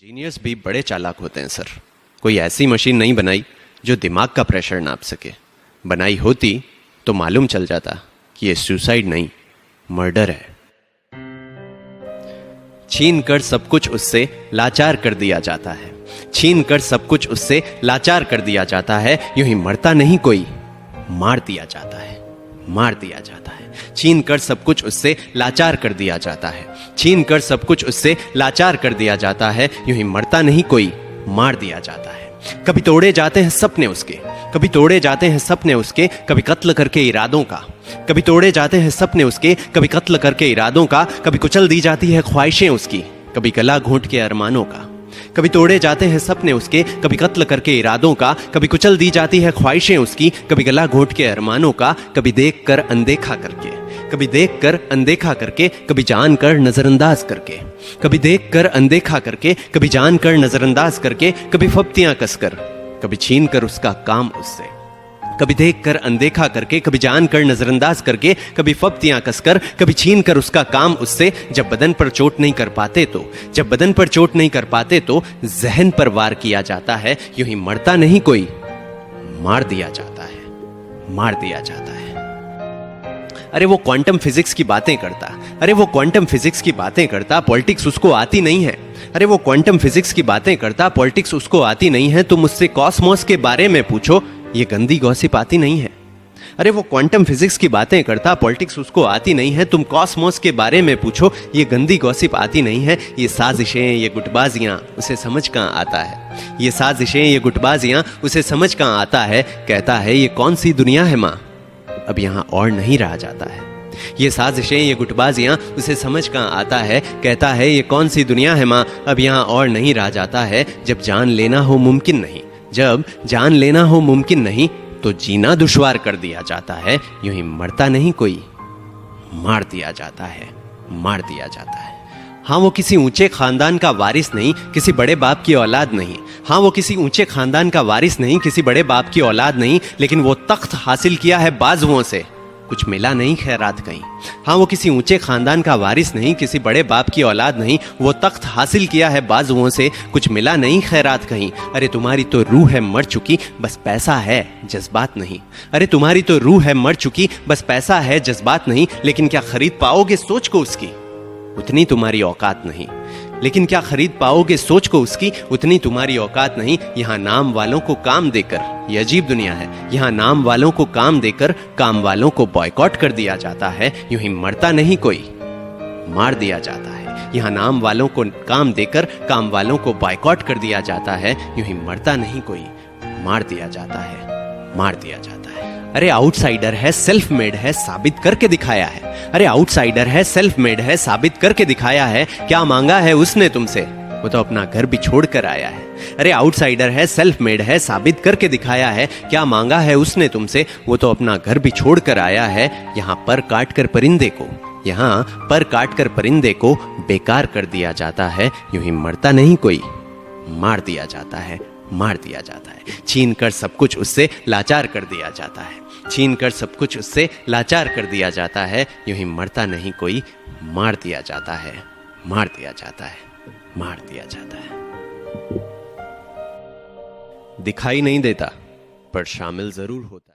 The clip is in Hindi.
इंजीनियर्स भी बड़े चालाक होते हैं सर। कोई ऐसी मशीन नहीं बनाई जो दिमाग का प्रेशर नाप सके। बनाई होती तो मालूम चल जाता कि ये सुसाइड नहीं, मर्डर है। छीन कर सब कुछ उससे लाचार कर दिया जाता है। छीन कर सब कुछ उससे लाचार कर दिया जाता है। यूं ही मरता नहीं कोई, मार दिया जाता है, मार दिया जाता है। छीन कर सब कुछ उससे लाचार कर दिया जाता है। छीन कर सब कुछ उससे लाचार कर दिया जाता है। यूं ही मरता नहीं कोई, मार दिया जाता है। कभी तोड़े जाते हैं सपने उसके, कभी तोड़े जाते हैं सपने उसके, कभी कत्ल करके इरादों का। कभी तोड़े जाते हैं सपने उसके, कभी कत्ल करके इरादों का। कभी कुचल दी जाती है ख्वाहिशें उसकी, कभी गला घोंट के अरमानों का। कभी तोड़े जाते हैं सपने उसके, कभी कत्ल करके इरादों का। कभी कुचल दी जाती है ख्वाहिशें उसकी, कभी गला घोंट के अरमानों का। कभी देख कर अनदेखा करके, कभी देख कर अनदेखा करके, कभी जान कर नजरअंदाज करके। कभी देख कर अनदेखा करके, कभी जान कर नजरअंदाज करके। कभी फप्तियां कसकर, कभी छीन कर उसका काम उससे। कभी देख कर अनदेखा करके, कभी जान कर नजरअंदाज करके। कभी फप्तियां कसकर, कभी छीन कर उसका काम उससे। जब बदन पर चोट नहीं कर पाते तो, जब बदन पर चोट नहीं कर पाते तो जहन पर वार किया जाता है। यूं ही मरता नहीं कोई, मार दिया जाता है, मार दिया जाता है। अरे वो क्वांटम फिजिक्स की बातें करता, अरे वो क्वांटम फिजिक्स की बातें करता, पॉलिटिक्स उसको आती नहीं है। अरे वो क्वांटम फिजिक्स की बातें करता, पॉलिटिक्स उसको आती नहीं है। तुम मुझसे कॉस्मोस के बारे में पूछो, ये गंदी गॉसिप आती नहीं है। अरे वो क्वांटम फिजिक्स की बातें करता, पॉलिटिक्स उसको आती नहीं है। तुम कॉस्मोस के बारे में पूछो, ये गंदी गॉसिप आती नहीं है। ये साजिशें, ये गुटबाजियां उसे समझ कहां आता है। ये साजिशें, ये गुटबाजियां उसे समझ कहां आता है। कहता है ये कौन सी दुनिया है मां, अब यहां और नहीं रहा जाता है। ये साजिशें, ये गुटबाजियां उसे समझ कहां आता है। कहता है ये कौन सी दुनिया है मां, अब यहां और नहीं रहा जाता है। जब जान लेना हो मुमकिन नहीं, जब जान लेना हो मुमकिन नहीं, तो जीना दुश्वार कर दिया जाता है। यूं ही मरता नहीं कोई, मार दिया जाता है, मार दिया जाता है। हाँ वो किसी ऊंचे खानदान का वारिस नहीं, किसी बड़े बाप की औलाद नहीं। हाँ वो किसी ऊंचे खानदान का वारिस नहीं, किसी बड़े बाप की औलाद नहीं। लेकिन वो तख्त हासिल किया है बाजुओं से, कुछ मिला नहीं खैरात कहीं। हाँ वो किसी ऊंचे खानदान का वारिस नहीं, किसी बड़े बाप की औलाद नहीं। वो तख्त हासिल किया है बाजुओं से, कुछ मिला नहीं खैरात कहीं। अरे तुम्हारी तो रूह है मर चुकी, बस पैसा है जज्बात नहीं। अरे तुम्हारी तो रूह है मर चुकी, बस पैसा है जज्बात नहीं। लेकिन क्या खरीद पाओगे सोच को उसकी, उतनी तुम्हारी औकात नहीं। लेकिन क्या खरीद पाओगे सोच को उसकी, उतनी तुम्हारी औकात नहीं। यहाँ नाम वालों को काम देकर, ये अजीब दुनिया है, यहाँ नाम वालों को काम देकर काम वालों को बॉयकॉट कर दिया जाता है। यूं ही मरता नहीं कोई, मार दिया जाता है। यहाँ नाम वालों को काम देकर काम वालों को बॉयकॉट कर दिया जाता है। यूं ही मरता नहीं कोई, मार दिया जाता है, मार दिया जाता है। अरे आउटसाइडर है, सेल्फ मेड है, साबित करके दिखाया है। अरे आउटसाइडर है, सेल्फ मेड है, साबित करके दिखाया है। क्या मांगा है उसने तुमसे, वो तो अपना घर भी छोड़ कर आया है। अरे आउटसाइडर है, सेल्फ मेड है, साबित करके दिखाया है। क्या मांगा है उसने तुमसे, वो तो अपना घर भी छोड़ कर आया है। यहाँ पर काट कर परिंदे को, यहाँ पर काट कर परिंदे को बेकार कर दिया जाता है। यूं ही मरता नहीं कोई, मार दिया जाता है, मार दिया जाता है। छीन कर सब कुछ उससे लाचार कर दिया जाता है। छीन कर सब कुछ उससे लाचार कर दिया जाता है। यूं ही मरता नहीं कोई, मार दिया जाता है, मार दिया जाता है, मार दिया जाता है। दिखाई नहीं देता पर शामिल जरूर होता है।